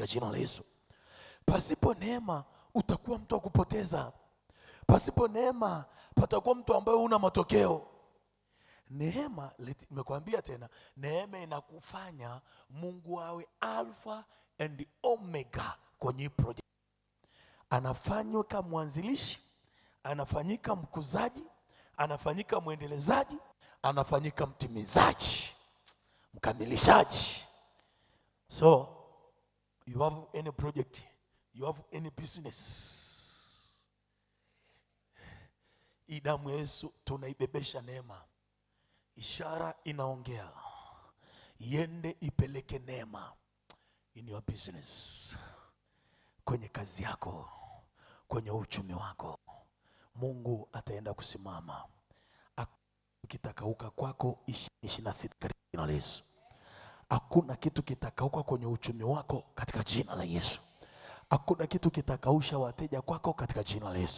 katika jina la Yesu. Pasipo neema utakuwa mtu wa kupoteza. Pasipo neema patakuwa mtu ambaye una matokeo. Neema, nimekuambia tena, neema inakufanya Mungu awe Alpha and Omega kwenye project. Anafanywa kama mwanzilishi, anafanyika mkuzaji, anafanyika mwendelezaji, anafanyika mtimizaji, mkamilishaji. So you have any project, you have any business, hii damu ya Yesu tunaibebesha neema. Ishara inaongea, iende ipeleke neema in your business, kwenye kazi yako, kwenye uchumi wako. Mungu ataenda kusimama. Kitakauka kwako 26 katika jina la Yesu. Hakuna kitu kitakauka kwenye uchumi wako katika jina la Yesu. Hakuna kitu kitakausha wateja kwako katika jina la Yesu.